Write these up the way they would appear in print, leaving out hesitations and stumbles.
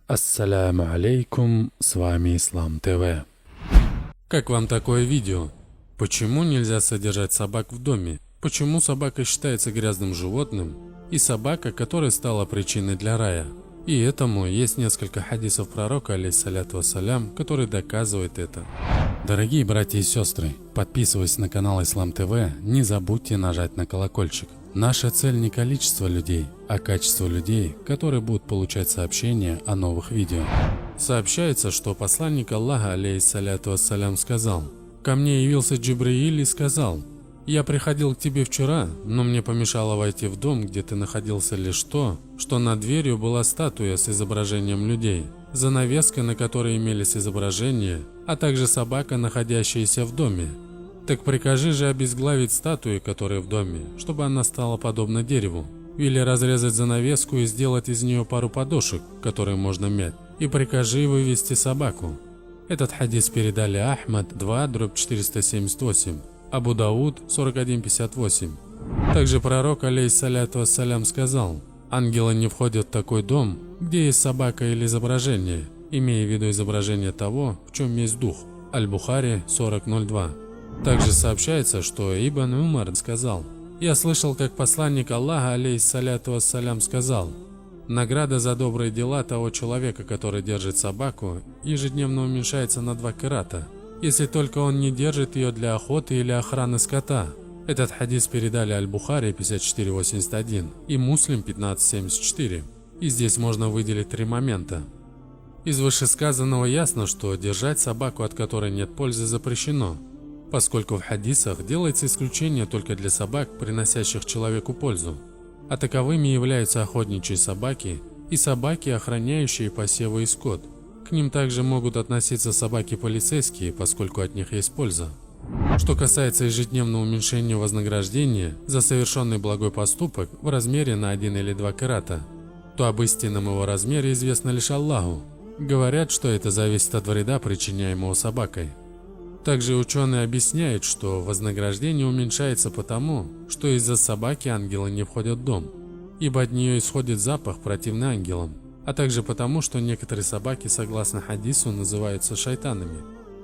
Ассаляму алейкум, с вами Ислам ТВ. Как вам такое видео? Почему нельзя содержать собак в доме? Почему собака считается грязным животным? И собака, которая стала причиной для рая? И этому есть несколько хадисов пророка, алейхиссаляту вассалям, которые доказывают это. Дорогие братья и сестры, подписываясь на канал Ислам ТВ, не забудьте нажать на колокольчик. Наша цель не количество людей, а качество людей, которые будут получать сообщения о новых видео. Сообщается, что посланник Аллаха, алейхиссаляту вассалям, сказал: «Ко мне явился Джибраиль и сказал: я приходил к тебе вчера, но мне помешало войти в дом, где ты находился, лишь то, что над дверью была статуя с изображением людей, занавеска, на которой имелись изображения, а также собака, находящаяся в доме. Так прикажи же обезглавить статую, которая в доме, чтобы она стала подобна дереву, или разрезать занавеску и сделать из нее пару подошек, которые можно мять, и прикажи вывести собаку». Этот хадис передали Ахмад 2/478, Абу Дауд 4158. Также пророк, алейхиссаляту вассалям, сказал: «Ангелы не входят в такой дом, где есть собака или изображение», имея в виду изображение того, в чем есть дух. Аль-Бухари 40:02. Также сообщается, что Ибн Умар сказал: «Я слышал, как посланник Аллаха, алейхиссаляту вассалям, сказал: награда за добрые дела того человека, который держит собаку, ежедневно уменьшается на 2 кирата, если только он не держит ее для охоты или охраны скота». Этот хадис передали Аль-Бухари 5481 и Муслим 1574. И здесь можно выделить 3 момента. Из вышесказанного ясно, что держать собаку, от которой нет пользы, запрещено, поскольку в хадисах делается исключение только для собак, приносящих человеку пользу. А таковыми являются охотничьи собаки и собаки, охраняющие посевы и скот. К ним также могут относиться собаки полицейские, поскольку от них есть польза. Что касается ежедневного уменьшения вознаграждения за совершенный благой поступок в размере на 1 или 2 карата, то об истинном его размере известно лишь Аллаху. Говорят, что это зависит от вреда, причиняемого собакой. Также ученые объясняют, что вознаграждение уменьшается потому, что из-за собаки ангелы не входят в дом, ибо от нее исходит запах, противный ангелам, а также потому, что некоторые собаки, согласно хадису, называются шайтанами.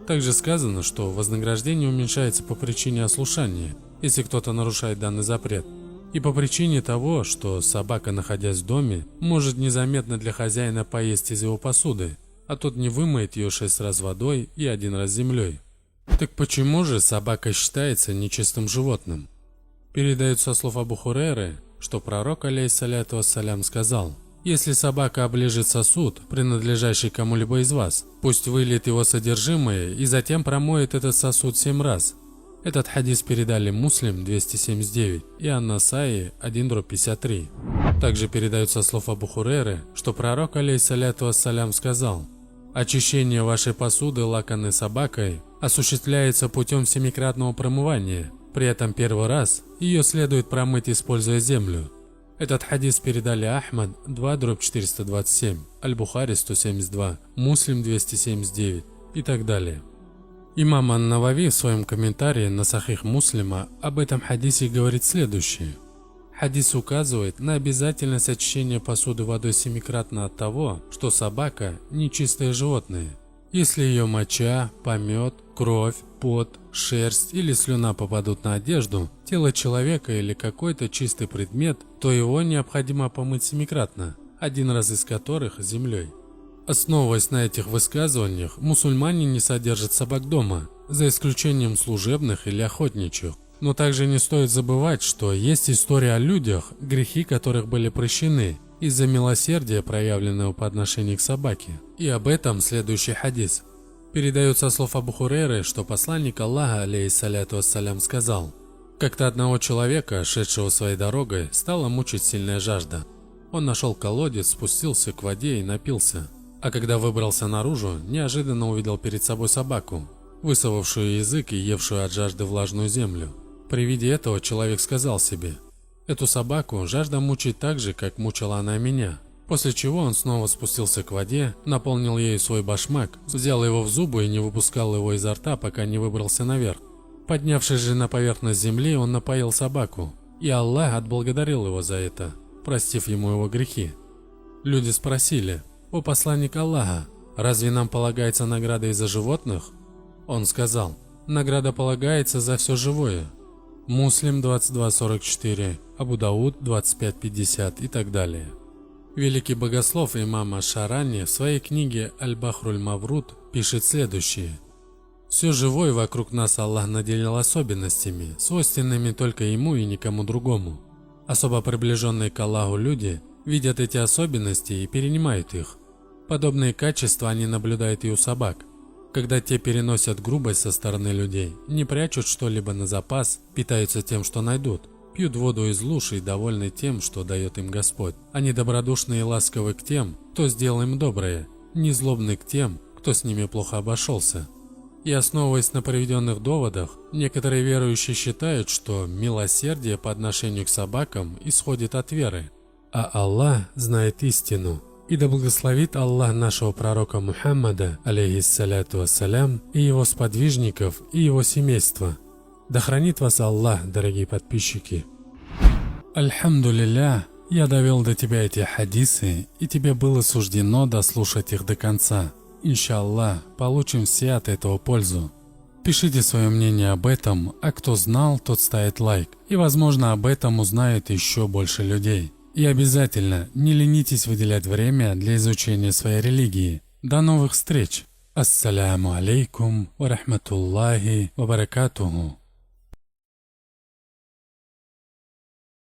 Также сказано, что вознаграждение уменьшается по причине ослушания, если кто-то нарушает данный запрет, и по причине того, что собака, находясь в доме, может незаметно для хозяина поесть из его посуды, а тот не вымоет ее 6 раз водой и 1 раз землей. Так почему же собака считается нечистым животным? Передают со слов Абу Хурейры, что пророк, алейхиссаляту вассалям, сказал: «Если собака оближет сосуд, принадлежащий кому-либо из вас, пусть выльет его содержимое и затем промоет этот сосуд 7 раз». Этот хадис передали Муслим 279 и Ан-Насаи 1/53. Также передают со слов Абу Хурейры, что пророк, алейхиссаляту вассалям, сказал: «Очищение вашей посуды лаканной собакой осуществляется путем 7-кратного промывания, при этом первый раз ее следует промыть, используя землю». Этот хадис передали Ахмад 2/427, Аль-Бухари 172, Муслим 279 и так далее. Имам Ан-Навави в своем комментарии на Сахих Муслима об этом хадисе говорит следующее. Хадис указывает на обязательность очищения посуды водой 7-кратно от того, что собака – нечистое животное. Если ее моча, помет, кровь, пот, шерсть или слюна попадут на одежду, тело человека или какой-то чистый предмет, то его необходимо помыть 7-кратно, 1 раз из которых землей. Основываясь на этих высказываниях, мусульмане не содержат собак дома, за исключением служебных или охотничьих. Но также не стоит забывать, что есть история о людях, грехи которых были прощены из-за милосердия, проявленного по отношению к собаке. И об этом следующий хадис. Передают со слов Абу Хурейры, что посланник Аллаха, алейхиссаляту вассалям, сказал: «Как-то одного человека, шедшего своей дорогой, стала мучить сильная жажда. Он нашел колодец, спустился к воде и напился. А когда выбрался наружу, неожиданно увидел перед собой собаку, высовавшую язык и евшую от жажды влажную землю. При виде этого человек сказал себе: эту собаку жажда мучить так же, как мучила она меня». После чего он снова спустился к воде, наполнил ею свой башмак, взял его в зубы и не выпускал его изо рта, пока не выбрался наверх. Поднявшись же на поверхность земли, он напоил собаку, и Аллах отблагодарил его за это, простив ему его грехи. Люди спросили: «О посланник Аллаха, разве нам полагается награда из-за животных?» Он сказал: «Награда полагается за все живое». Муслим 22:44, Абу Дауд 25:50 и так далее. Великий богослов имам Аш-Шарани в своей книге Аль-Бахруль Мавруд пишет следующее: «Все живое вокруг нас Аллах наделил особенностями, свойственными только Ему и никому другому. Особо приближенные к Аллаху люди видят эти особенности и перенимают их. Подобные качества они наблюдают и у собак. Когда те переносят грубость со стороны людей, не прячут что-либо на запас, питаются тем, что найдут, пьют воду из луж и довольны тем, что дает им Господь. Они добродушны и ласковы к тем, кто сделал им доброе, не злобны к тем, кто с ними плохо обошелся». И основываясь на приведенных доводах, некоторые верующие считают, что милосердие по отношению к собакам исходит от веры, а Аллах знает истину. И да благословит Аллах нашего пророка Мухаммада, алейхиссаляту вассалям, и его сподвижников, и его семейства. Да хранит вас Аллах, дорогие подписчики. Альхамдулилля, я довел до тебя эти хадисы, и тебе было суждено дослушать их до конца. Иншаллах, получим все от этого пользу. Пишите свое мнение об этом, а кто знал, тот ставит лайк, и возможно об этом узнает еще больше людей. И обязательно не ленитесь выделять время для изучения своей религии. До новых встреч! Ассаляму алейкум ва рахматуллахи ва баракатуху.